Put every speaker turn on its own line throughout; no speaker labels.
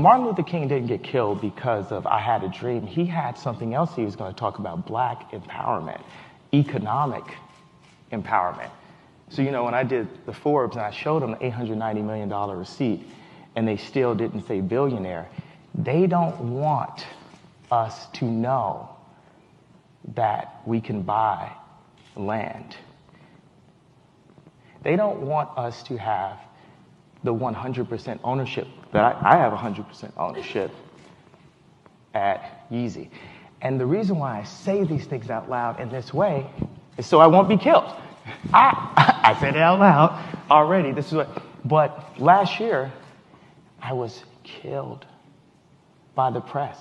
Martin Luther King didn't get killed because of I had a dream. He had something else he was going to talk about, black empowerment, economic empowerment. So, when I did the Forbes and I showed them the $890 million receipt and they still didn't say billionaire, they don't want us to know that we can buy land. They don't want us to have the 100% ownership that I have 100% ownership at Yeezy. And the reason why I say these things out loud in this way is so I won't be killed. I said it out loud already. But last year, I was killed by the press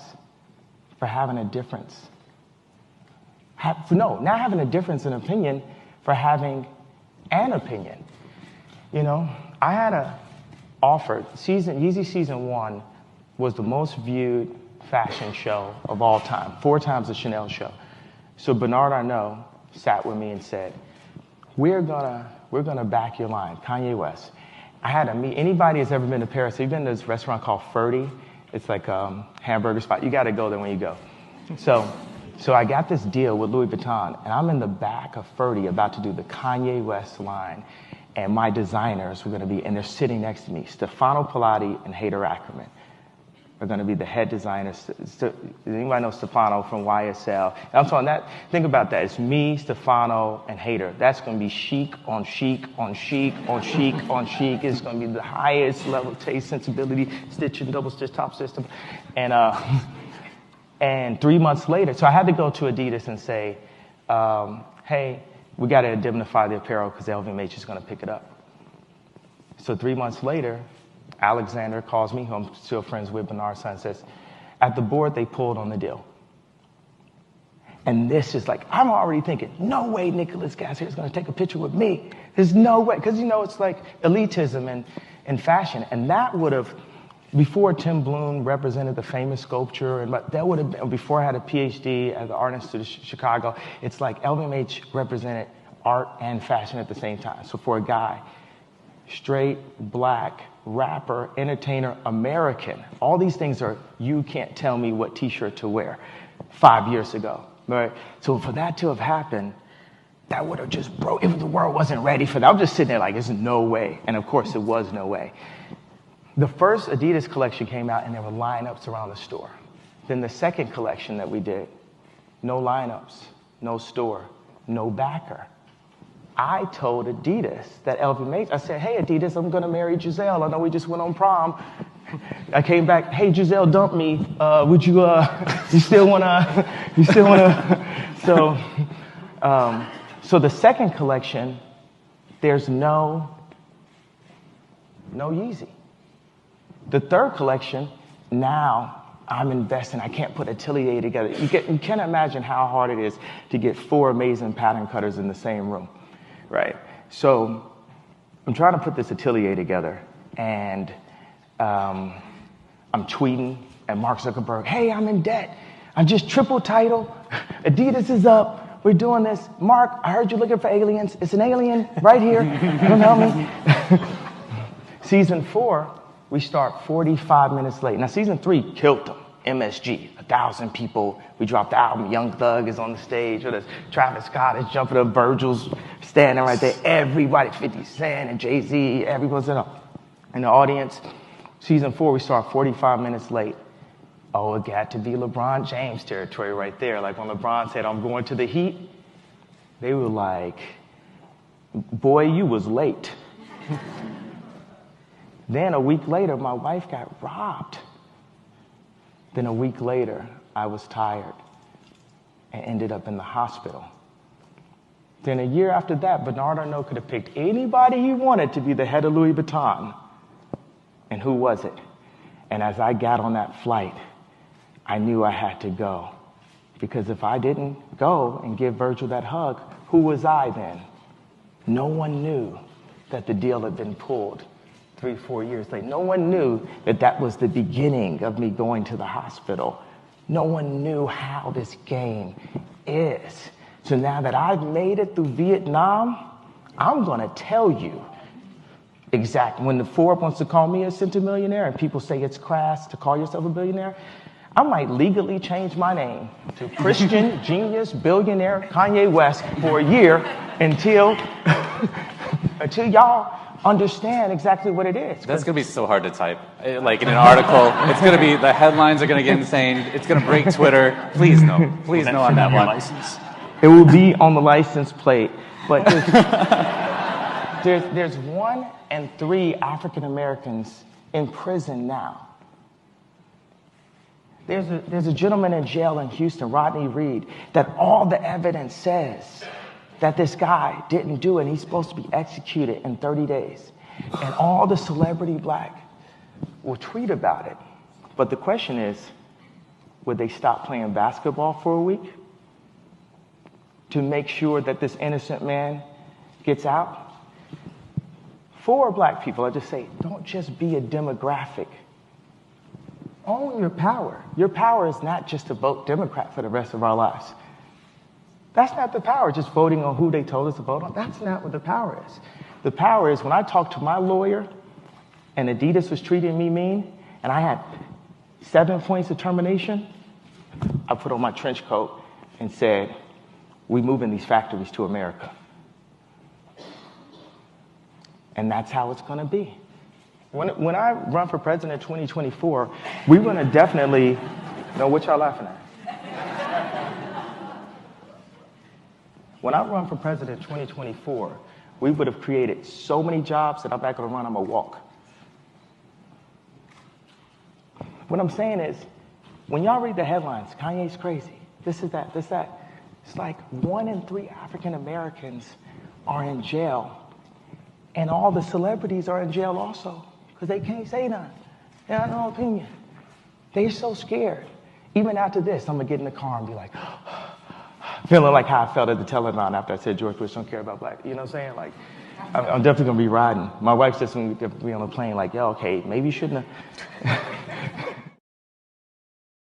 for having a difference. Not having a difference in opinion, for having an opinion. I had a offer. Yeezy Season 1 was the most viewed fashion show of all time, 4 times the Chanel show. So Bernard Arnault sat with me and said, we're gonna back your line, Kanye West. I had to meet anybody that's ever been to Paris. You've been to this restaurant called Ferdy. It's like a hamburger spot. You got to go there when you go. So I got this deal with Louis Vuitton, and I'm in the back of Ferdy about to do the Kanye West line, and my designers were going to be, and they're sitting next to me, Stefano Pilati and Haider Ackerman are going to be the head designers. Anybody know Stefano from YSL? And I'm talking that. Think about that. It's me, Stefano, and Haider. That's going to be chic on chic on chic on chic on chic. It's going to be the highest level taste, sensibility, stitching, double stitch, top system, and 3 months later, so I had to go to Adidas and say, hey, we got to indemnify the apparel because LVMH is going to pick it up. So 3 months later, Alexander calls me, who I'm still friends with, Bernard's son, says, at the board, they pulled on the deal. And this is like, I'm already thinking, no way Nicolas Gassier is going to take a picture with me. There's no way. Because, it's like elitism and fashion. And that would have, before Tim Bloom represented the famous sculpture, and that would have been, before I had a PhD at the Art Institute of Chicago, it's like LVMH represented art and fashion at the same time. So for a guy, straight, black, rapper, entertainer, American, all these things are, you can't tell me what t-shirt to wear 5 years ago, right? So for that to have happened, that would have just broke, if the world wasn't ready for that. I'm just sitting there like, there's no way. And of course, it was no way. The first Adidas collection came out and there were lineups around the store. Then the second collection that we did, no lineups, no store, no backer. I told Adidas that LVMH, I said, hey Adidas, I'm gonna marry Giselle. I know we just went on prom. I came back, hey Giselle dumped me. Would you, you still wanna? So the second collection, there's no Yeezy. The third collection, now I'm investing. I can't put atelier together. You can't imagine how hard it is to get 4 amazing pattern cutters in the same room, right? So I'm trying to put this atelier together, and I'm tweeting at Mark Zuckerberg, hey, I'm in debt. I'm just triple title. Adidas is up. We're doing this. Mark, I heard you're looking for aliens. It's an alien right here. Come help me. Season 4. We start 45 minutes late. Now, season 3 killed them. MSG, 1,000 people. We dropped the album. Young Thug is on the stage with us. Travis Scott is jumping up. Virgil's standing right there. Everybody, 50 Cent and Jay-Z, everyone's in the audience. Season 4, we start 45 minutes late. Oh, it got to be LeBron James territory right there. Like when LeBron said, I'm going to the Heat, they were like, boy, you was late. Then a week later, my wife got robbed. Then a week later, I was tired and ended up in the hospital. Then a year after that, Bernard Arnault could have picked anybody he wanted to be the head of Louis Vuitton. And who was it? And as I got on that flight, I knew I had to go. Because if I didn't go and give Virgil that hug, who was I then? No one knew that the deal had been pulled 3-4 years later. No one knew that that was the beginning of me going to the hospital. No one knew how this game is. So now that I've made it through Vietnam, I'm going to tell you exact. When the Forbes wants to call me a centimillionaire and people say it's crass to call yourself a billionaire, I might legally change my name to Christian Genius Billionaire Kanye West for a year until y'all understand exactly what it is.
That's going to be so hard to type. Like in an article, it's going to be, the headlines are going to get insane. It's going to break Twitter. Please no. Please no on that one.
License.
It will be on the license plate. But there's 1 in 3 African Americans in prison now. There's a gentleman in jail in Houston, Rodney Reed, that all the evidence says that this guy didn't do it, and he's supposed to be executed in 30 days. And all the celebrity black will tweet about it. But the question is, would they stop playing basketball for a week to make sure that this innocent man gets out? For black people, I just say, don't just be a demographic. Own your power. Your power is not just to vote Democrat for the rest of our lives. That's not the power, just voting on who they told us to vote on. That's not what the power is. The power is when I talked to my lawyer and Adidas was treating me mean and I had 7 points of termination, I put on my trench coat and said, we're moving these factories to America. And that's how it's going to be. When I run for president in 2024, we're going to definitely... No, what y'all laughing at? When I run for president in 2024, we would have created so many jobs that I'm not going to run, I'm going to walk. What I'm saying is, when y'all read the headlines, Kanye's crazy, this is that, this, that, it's like 1 in 3 African Americans are in jail, and all the celebrities are in jail also, because they can't say nothing. They have no opinion. They're so scared. Even after this, I'm going to get in the car and be like, feeling like how I felt at the telethon after I said George Bush don't care about black. You know what I'm saying? Like, I'm definitely going to be riding. My wife's just going to be on the plane like, yo, okay, maybe you shouldn't have.